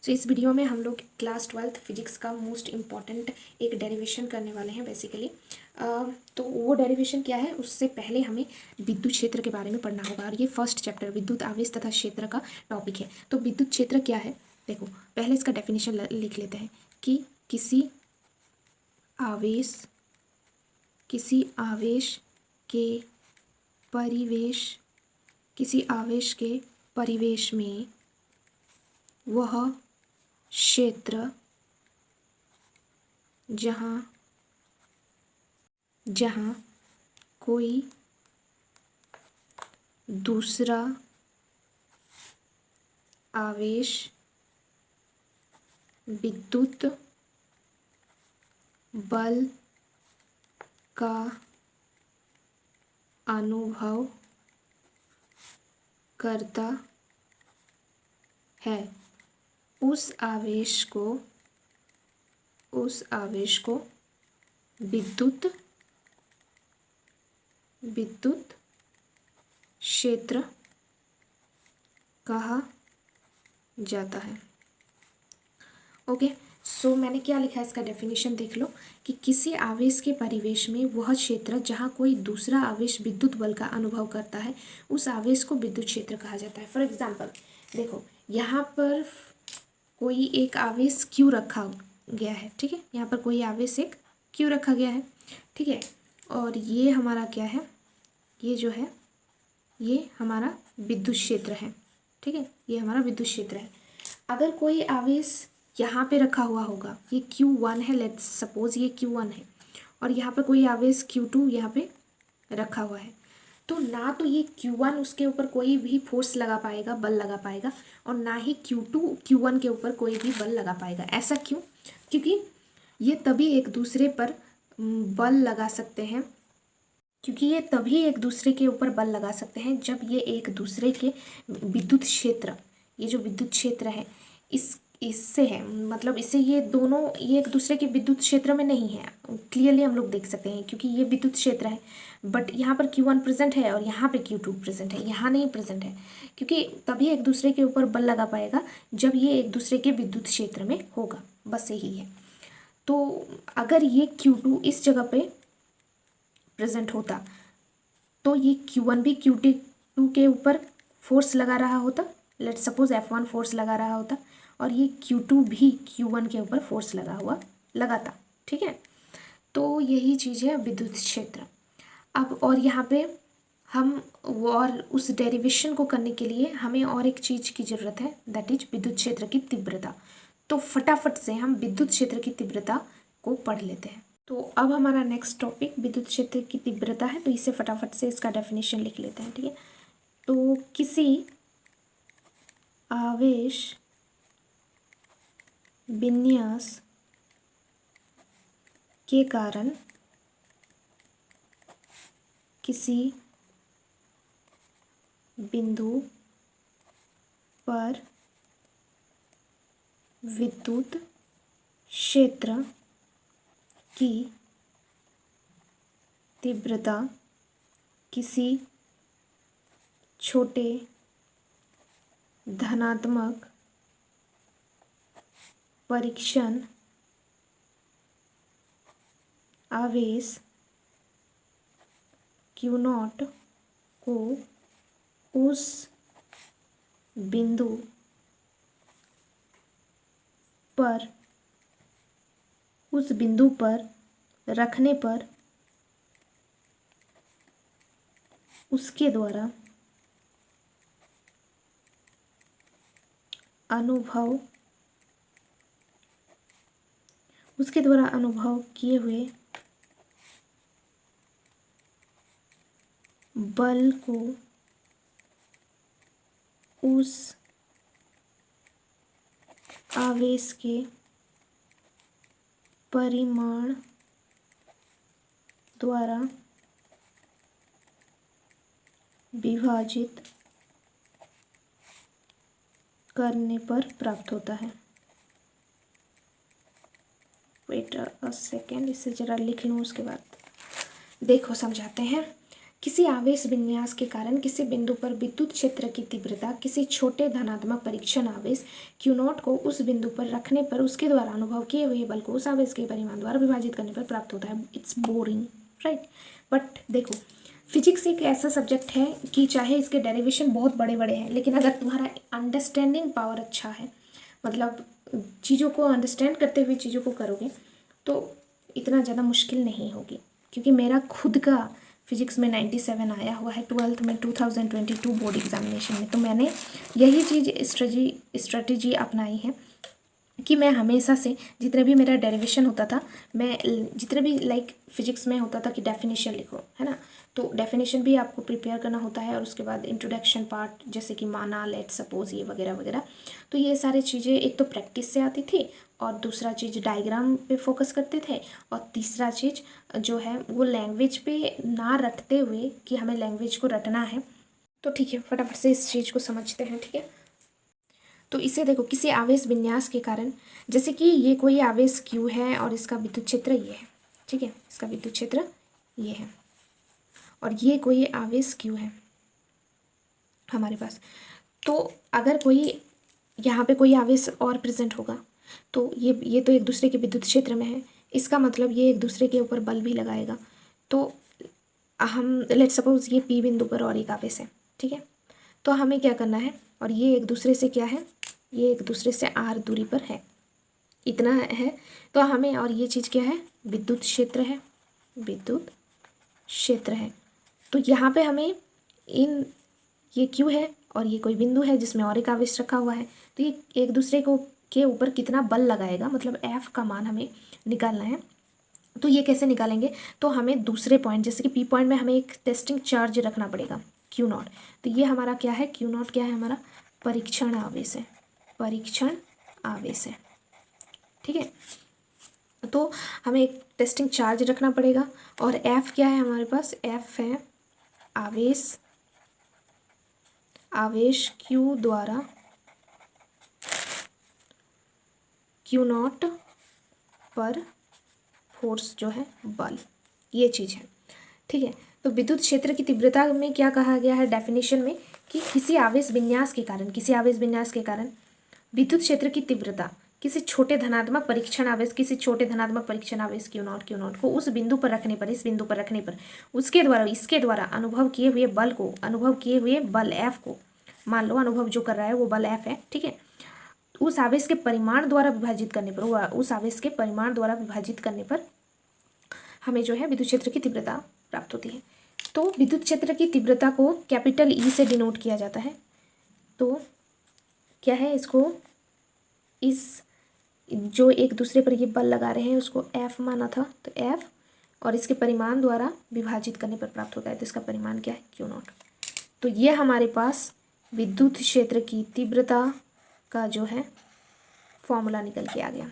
तो इस वीडियो में हम लोग क्लास 12th फिजिक्स का मोस्ट इम्पॉर्टेंट एक डेरिवेशन करने वाले हैं बेसिकली। तो वो डेरिवेशन क्या है, उससे पहले हमें विद्युत क्षेत्र के बारे में पढ़ना होगा। और ये फर्स्ट चैप्टर विद्युत आवेश तथा क्षेत्र का टॉपिक है। तो विद्युत क्षेत्र क्या है, देखो पहले इसका डेफिनेशन लिख लेते हैं कि किसी आवेश के परिवेश में वह क्षेत्र जहाँ कोई दूसरा आवेश विद्युत बल का अनुभव करता है, उस आवेश को विद्युत क्षेत्र कहा जाता है। ओके, सो मैंने क्या लिखा है, इसका डेफिनेशन देख लो कि किसी आवेश के परिवेश में वह क्षेत्र जहाँ कोई दूसरा आवेश विद्युत बल का अनुभव करता है, उस आवेश को विद्युत क्षेत्र कहा जाता है। फॉर एग्जांपल देखो, यहाँ पर कोई एक आवेश Q रखा गया है, ठीक है, यहाँ पर कोई आवेश एक Q रखा गया है, ठीक है, और ये हमारा क्या है, ये जो है ये हमारा विद्युत क्षेत्र है, ठीक है, ये हमारा विद्युत क्षेत्र है। अगर कोई आवेश यहाँ पे रखा हुआ होगा, ये Q1 है, लेट्स सपोज ये Q1 है, और यहाँ पर कोई आवेश Q2 यहाँ पे रखा हुआ है, तो ना तो ये Q1 उसके ऊपर कोई भी फोर्स लगा पाएगा, बल लगा पाएगा, और ना ही Q2 Q1 के ऊपर कोई भी बल लगा पाएगा। ऐसा क्यों? क्योंकि ये तभी एक दूसरे पर बल लगा सकते हैं, जब ये एक दूसरे के विद्युत क्षेत्र, ये जो विद्युत क्षेत्र है इससे है, मतलब इससे ये दोनों ये एक दूसरे के विद्युत क्षेत्र में नहीं है। क्लियरली हम लोग देख सकते हैं, क्योंकि ये विद्युत क्षेत्र है, बट यहाँ पर Q1 प्रेजेंट है और यहाँ पे Q2 प्रेजेंट है, यहाँ नहीं प्रेजेंट है, क्योंकि तभी एक दूसरे के ऊपर बल लगा पाएगा जब ये एक दूसरे के विद्युत क्षेत्र में होगा, बस यही है। तो अगर ये Q2 इस जगह पे प्रेजेंट होता तो ये Q1 भी Q2 के ऊपर फोर्स लगा रहा होता, लेट्स सपोज F1 फोर्स लगा रहा होता, और ये Q2 भी Q1 के ऊपर फोर्स लगाता, ठीक है। तो यही चीज़ है विद्युत क्षेत्र। अब और यहाँ पे हम और उस डेरिवेशन को करने के लिए हमें और एक चीज़ की ज़रूरत है, दैट इज विद्युत क्षेत्र की तीव्रता। तो फटाफट से हम विद्युत क्षेत्र की तीव्रता को पढ़ लेते हैं। तो अब हमारा नेक्स्ट टॉपिक विद्युत क्षेत्र की तीव्रता है, तो इसे फटाफट से इसका डेफिनेशन लिख लेते हैं, ठीक है। तो किसी आवेश विन्यास के कारण किसी बिंदु पर विद्युत क्षेत्र की तीव्रता किसी छोटे धनात्मक परीक्षण आवेश Q0 को उस बिंदु पर रखने पर उसके द्वारा अनुभव किए हुए बल को उस आवेश के परिमाण द्वारा विभाजित करने पर प्राप्त होता है। वेट अ सेकेंड, इसे ज़रा लिख लूँ, उसके बाद देखो समझाते हैं किसी आवेश विन्यास के कारण किसी बिंदु पर विद्युत क्षेत्र की तीव्रता किसी छोटे धनात्मक परीक्षण आवेश Q0 को उस बिंदु पर रखने पर उसके द्वारा अनुभव किए हुए बल को उस आवेश के परिमाण द्वारा विभाजित करने पर प्राप्त होता है। It's boring, right? बट देखो, फिजिक्स एक ऐसा सब्जेक्ट है कि चाहे इसके डेरिवेशन बहुत बड़े बड़े हैं, लेकिन अगर तुम्हारा अंडरस्टैंडिंग पावर अच्छा है, मतलब चीज़ों को अंडरस्टैंड करते हुए चीज़ों को करोगे, तो इतना ज़्यादा मुश्किल नहीं होगी। क्योंकि मेरा खुद का फिजिक्स में 97 आया हुआ है 12th में 2022 बोर्ड एग्जामिनेशन में। तो मैंने यही चीज़ स्ट्रेटजी अपनाई है कि मैं हमेशा से जितने भी मेरा डेरिवेशन होता था, मैं जितने भी फिजिक्स में होता था कि डेफिनेशन लिखो, है ना, तो डेफिनेशन भी आपको प्रिपेयर करना होता है, और उसके बाद इंट्रोडक्शन पार्ट जैसे कि माना, लेट सपोज, ये वगैरह वगैरह। तो ये सारी चीज़ें एक तो प्रैक्टिस से आती थी, और दूसरा चीज़ डायग्राम पे फोकस करते थे, और तीसरा चीज़ जो है वो लैंग्वेज पे ना रटते हुए कि हमें लैंग्वेज को रटना है। तो ठीक है, फटाफट से इस चीज़ को समझते हैं, ठीक है। तो इसे देखो, किसी आवेश विन्यास के कारण, जैसे कि ये कोई आवेश Q है और इसका विद्युत क्षेत्र ये है, ठीक है, इसका विद्युत क्षेत्र ये है, और ये कोई आवेश Q है हमारे पास। तो अगर कोई यहाँ पे कोई आवेश और प्रेजेंट होगा, तो ये तो एक दूसरे के विद्युत क्षेत्र में है, इसका मतलब ये एक दूसरे के ऊपर बल भी लगाएगा। तो हम लेट सपोज ये P बिंदु पर और एक आवेश है, ठीक है, तो हमें क्या करना है, और ये एक दूसरे से क्या है, ये एक दूसरे से R दूरी पर है, इतना है। तो हमें, और ये चीज़ क्या है, विद्युत क्षेत्र है, विद्युत क्षेत्र है। तो यहाँ पे हमें ये Q है और ये कोई बिंदु है जिसमें और एक आवेश रखा हुआ है, तो ये एक दूसरे को के ऊपर कितना बल लगाएगा, मतलब F का मान हमें निकालना है। तो ये कैसे निकालेंगे, तो हमें दूसरे पॉइंट जैसे कि P पॉइंट में हमें एक टेस्टिंग चार्ज रखना पड़ेगा Q0। तो ये हमारा क्या है, Q0 क्या है, हमारा परीक्षण आवेश है, परीक्षण आवेश है, ठीक है। तो हमें एक टेस्टिंग चार्ज रखना पड़ेगा, और F क्या है हमारे पास, F है आवेश Q द्वारा Q0 पर फोर्स जो है बल, ये चीज़ है, ठीक है। तो विद्युत क्षेत्र की तीव्रता में क्या कहा गया है डेफिनेशन में, कि किसी आवेश विन्यास के कारण, किसी आवेश विन्यास के कारण विद्युत क्षेत्र की तीव्रता किसी छोटे धनात्मक परीक्षण आवेश, किसी छोटे धनात्मक परीक्षण आवेश Q0 को उस बिंदु पर रखने पर, इस बिंदु पर रखने पर इसके द्वारा अनुभव किए हुए बल F को, मान लो अनुभव जो कर रहा है वो बल F है, ठीक है, उस आवेश के परिमाण द्वारा विभाजित करने पर, उस आवेश के परिमाण द्वारा विभाजित करने पर हमें जो है विद्युत क्षेत्र की तीव्रता प्राप्त होती है। तो विद्युत क्षेत्र की तीव्रता को कैपिटल E से डिनोट किया जाता है। तो क्या है, इसको इस जो एक दूसरे पर ये बल लगा रहे हैं उसको F माना था, तो F, और इसके परिमाण द्वारा विभाजित करने पर प्राप्त होता है, तो इसका परिमाण क्या है, Q0। तो ये हमारे पास विद्युत क्षेत्र की तीव्रता का जो है फॉर्मूला निकल के आ गया,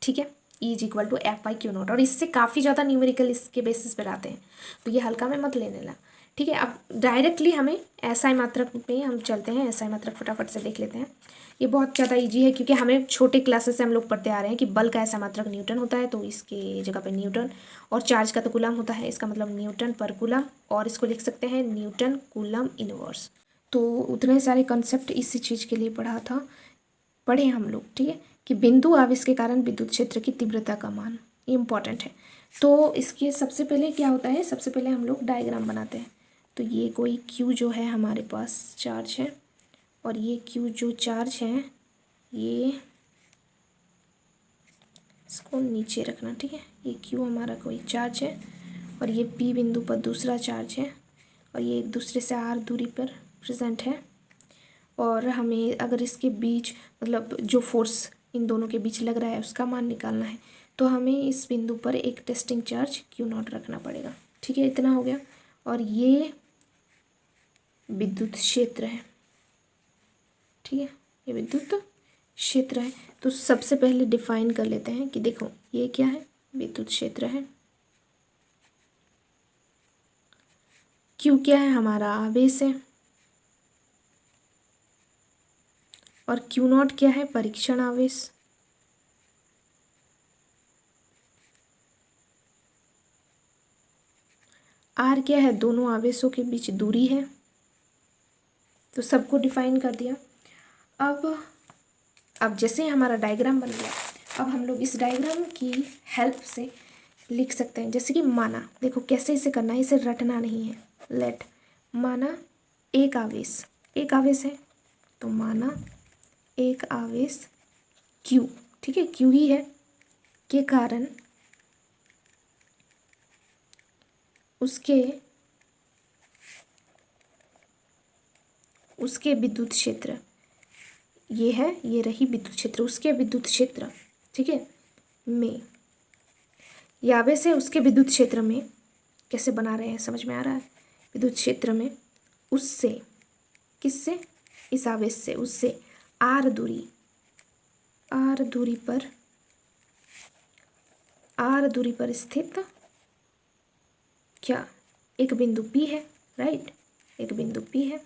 ठीक है, E = F/Q0। और इससे काफ़ी ज़्यादा न्यूमेरिकल इसके बेसिस पर आते हैं, तो ये हल्का में मत ले लेना, ठीक है। अब डायरेक्टली हमें SI मात्रक पे हम चलते हैं, SI मात्रक फटाफट से देख लेते हैं। ये बहुत ज़्यादा इजी है, क्योंकि हमें छोटे क्लासेस से हम लोग पढ़ते आ रहे हैं कि बल का SI मात्रक न्यूटन होता है, तो इसके जगह पे न्यूटन, और चार्ज का तो कूलम होता है, इसका मतलब न्यूटन पर कूलम, और इसको लिख सकते हैं न्यूटन कूलम इनवर्स। तो उतने सारे कंसेप्ट इसी चीज़ के लिए पढ़े हम लोग, ठीक है, कि बिंदु आवेश के कारण विद्युत क्षेत्र की तीव्रता का मान, इम्पॉर्टेंट है। तो इसके सबसे पहले क्या होता है, सबसे पहले हम लोग डायग्राम बनाते हैं। तो ये कोई Q जो है हमारे पास चार्ज है, और ये Q जो चार्ज है, ये इसको नीचे रखना, ठीक है, ये Q हमारा कोई चार्ज है, और ये P बिंदु पर दूसरा चार्ज है, और ये एक दूसरे से R दूरी पर प्रेजेंट है। और हमें अगर इसके बीच, मतलब जो फोर्स इन दोनों के बीच लग रहा है उसका मान निकालना है, तो हमें इस बिंदु पर एक टेस्टिंग चार्ज Q0 रखना पड़ेगा, ठीक है, इतना हो गया। और ये विद्युत क्षेत्र है, ठीक है, ये विद्युत क्षेत्र है। तो सबसे पहले डिफाइन कर लेते हैं कि देखो ये क्या है, विद्युत क्षेत्र है, Q क्या है, हमारा आवेश है, और Q0 क्या है, परीक्षण आवेश, आर क्या है, दोनों आवेशों के बीच दूरी है। तो सबको डिफाइन कर दिया। अब जैसे हमारा डायग्राम बन गया, अब हम लोग इस डायग्राम की हेल्प से लिख सकते हैं। जैसे कि माना, देखो कैसे इसे करना है, इसे रटना नहीं है। लेट, माना एक आवेश है, तो माना एक आवेश Q, ठीक है, Q ही है, के कारण उसके विद्युत क्षेत्र, ये है, ये रही विद्युत क्षेत्र, उसके विद्युत क्षेत्र, ठीक है, में, ये आवेश है, उसके विद्युत क्षेत्र में कैसे बना रहे हैं, समझ में आ रहा है। विद्युत क्षेत्र में उससे, किससे, इस आवेश से, उससे आर दूरी पर स्थित क्या, एक बिंदु P है, राइट, एक बिंदु P है।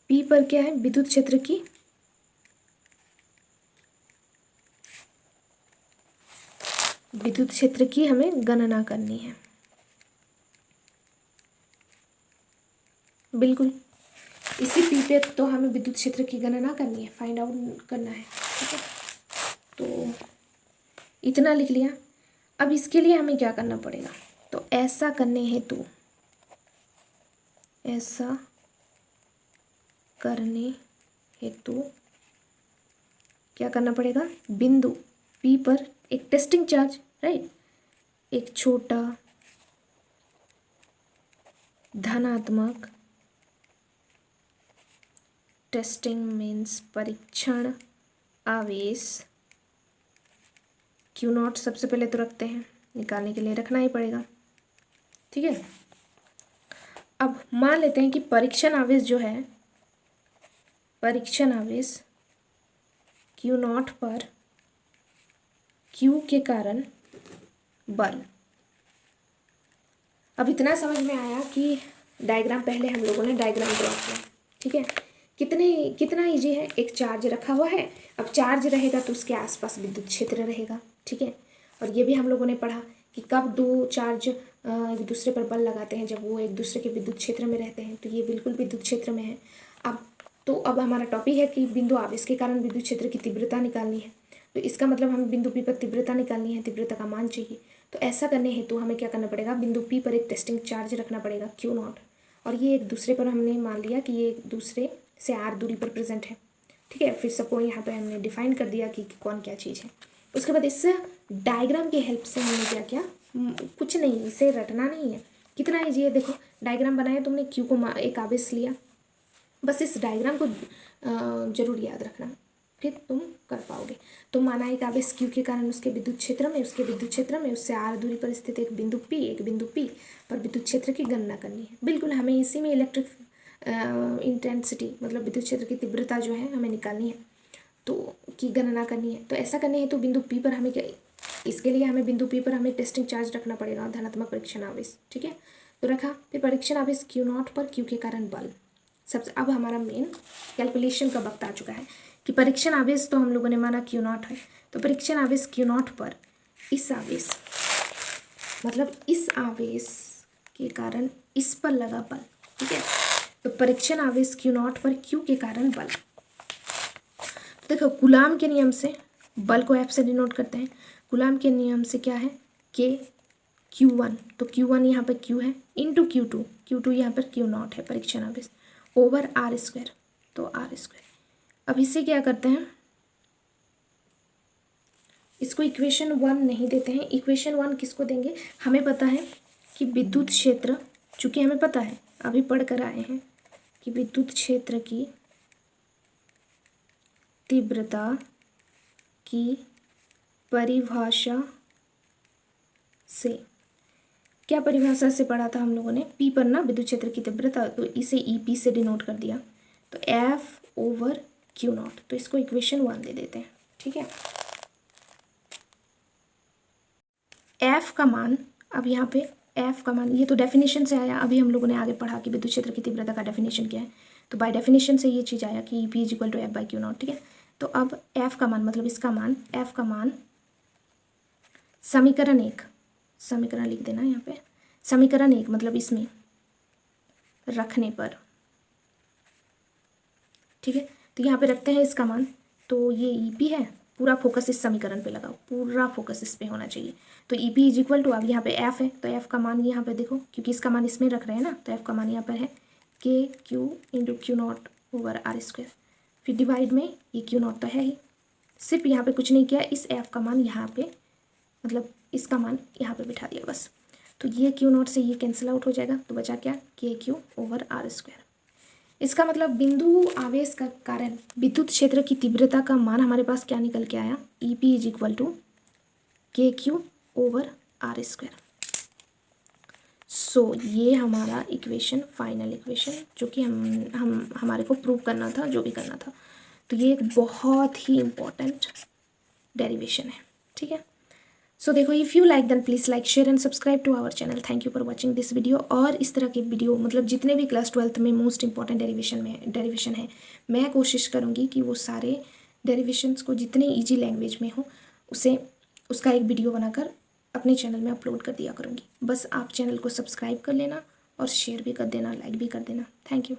P पर क्या है, विद्युत क्षेत्र की हमें गणना करनी है। बिल्कुल, इसी P पे तो हमें विद्युत क्षेत्र की गणना करनी है, फाइंड आउट करना है, ठीक है। तो इतना लिख लिया। अब इसके लिए हमें क्या करना पड़ेगा, तो ऐसा करने हेतु क्या करना पड़ेगा, बिंदु P पर एक टेस्टिंग चार्ज, राइट, एक छोटा धनात्मक, टेस्टिंग मीन्स परीक्षण आवेश Q0 सबसे पहले तो रखते हैं, निकालने के लिए रखना ही पड़ेगा, ठीक है। अब मान लेते हैं कि परीक्षण आवेश जो है, परीक्षण आवेश Q0 पर Q के कारण बल। अब इतना समझ में आया कि डायग्राम, पहले हम लोगों ने डायग्राम ड्रॉ किया, ठीक है। कितना इजी है, एक चार्ज रखा हुआ है, अब चार्ज रहेगा तो उसके आसपास विद्युत क्षेत्र रहेगा, ठीक है। और ये भी हम लोगों ने पढ़ा कि कब दो चार्ज एक दूसरे पर बल लगाते हैं, जब वो एक दूसरे के विद्युत क्षेत्र में रहते हैं, तो ये बिल्कुल विद्युत क्षेत्र में है। अब हमारा टॉपिक है कि बिंदु आवेश के कारण विद्युत क्षेत्र की तीव्रता निकालनी है। तो इसका मतलब हमें बिंदु P पर तीव्रता निकालनी है, तीव्रता का मान चाहिए। तो ऐसा करने हेतु हमें क्या करना पड़ेगा, बिंदु P पर एक टेस्टिंग चार्ज रखना पड़ेगा Q0, और ये एक दूसरे पर हमने मान लिया कि ये एक दूसरे से r दूरी पर प्रेजेंट है, ठीक है। फिर सबको यहाँ पे हमने डिफाइन कर दिया कि कौन क्या चीज़ है। उसके बाद इस डायग्राम की हेल्प से हमने क्या किया, कुछ नहीं, इसे रटना नहीं है, कितना ईजी है। देखो डायग्राम बनाया तुमने, Q को एक आवेश लिया, बस इस डायग्राम को जरूर याद रखना, फिर तुम कर पाओगे। तो माना एक आवेश Q के कारण उसके विद्युत क्षेत्र में उससे r दूरी पर स्थित एक बिंदु P पर विद्युत क्षेत्र की गणना करनी है। बिल्कुल, हमें इसी में इलेक्ट्रिक इंटेंसिटी मतलब विद्युत क्षेत्र की तीव्रता जो है हमें निकालनी है, तो की गणना करनी है। तो ऐसा करने है तो बिंदु P पर हमें क्या, इसके लिए हमें बिंदु P पर हमें टेस्टिंग चार्ज रखना पड़ेगा, धनात्मक परीक्षण आवेश, ठीक है। तो रखा, फिर परीक्षण आवेश Q0 पर Q के कारण बल। सबसे अब हमारा मेन कैलकुलेशन का वक्त आ चुका है कि परीक्षण आवेश तो हम लोगों ने माना Q0 है, तो परीक्षण आवेश Q0 पर इस आवेश मतलब इस आवेश के कारण इस पर लगा बल, ठीक है। तो परीक्षण आवेश Q0 पर Q के कारण बल। देखो कूलाम के नियम से बल को F से डिनोट करते हैं। कूलाम के नियम से क्या है, K Q1, तो Q1 यहाँ पर Q है, इंटू Q2 यहाँ पर Q0 है परीक्षण आवेश, ओवर r², तो r²। अब इसे क्या करते हैं, इसको इक्वेशन 1 नहीं देते हैं। इक्वेशन 1 किसको देंगे, हमें पता है कि विद्युत क्षेत्र, चूंकि हमें पता है, अभी पढ़ कर आए हैं कि विद्युत क्षेत्र की तीव्रता की परिभाषा से, क्या परिभाषा से पढ़ा था हम लोगों ने, P पर ना विद्युत क्षेत्र की तीव्रता, तो इसे EP से डिनोट कर दिया, तो F/Q0, तो इसको इक्वेशन 1 दे देते हैं, ठीक है। F का मान, अब यहाँ पे F का मान, ये तो डेफिनेशन से आया, अभी हम लोगों ने आगे पढ़ा कि विद्युत क्षेत्र की तीव्रता का डेफिनेशन क्या है, तो बाय डेफिनेशन से ये चीज़ आया कि EP = F/Q0, ठीक है। तो अब F का मान मतलब इसका मान, F का मान समीकरण 1, समीकरण लिख देना यहाँ पे। समीकरण 1 मतलब इसमें रखने पर, ठीक है। तो यहाँ पे रखते हैं इसका मान, तो ये EP है, पूरा फोकस इस समीकरण पे लगाओ, पूरा फोकस इस पे होना चाहिए। तो EP इज इक्वल टू, अब यहाँ पे F है तो F का मान यहाँ पे देखो, क्योंकि इसका मान इसमें रख रहे हैं ना, तो F का मान यहाँ पर है KQ इंटू Q0/R²। फिर डिवाइड में ये Q0 तो है ही, सिर्फ यहाँ पे कुछ नहीं किया, इस F का मान यहाँ पे, मतलब इसका मान यहाँ पे बिठा दिया बस। तो ये Q0 से ये कैंसिल आउट हो जाएगा, तो बचा क्या, KQ/R²। इसका मतलब बिंदु आवेश का कारण विद्युत क्षेत्र की तीव्रता का मान हमारे पास क्या निकल के आया, EP is equal to KQ/R²। So ये हमारा इक्वेशन, फाइनल इक्वेशन, जो कि हमारे को प्रूव करना था, जो भी करना था। तो ये एक बहुत ही इम्पोर्टेंट डेरिवेशन है, ठीक है। सो देखो, if you like then please like, share and subscribe to our channel. Thank you for watching this video. और इस तरह के वीडियो, मतलब जितने भी क्लास 12th में मोस्ट इंपॉर्टेंट डेरिवेशन है, मैं कोशिश करूँगी कि वो सारे डेरिवेशंस को जितने ईजी लैंग्वेज में हो उसका एक वीडियो बनाकर अपने चैनल में अपलोड कर दिया करूँगी। बस आप चैनल को सब्सक्राइब कर लेना और शेयर भी कर देना, लाइक भी कर देना। Thank you.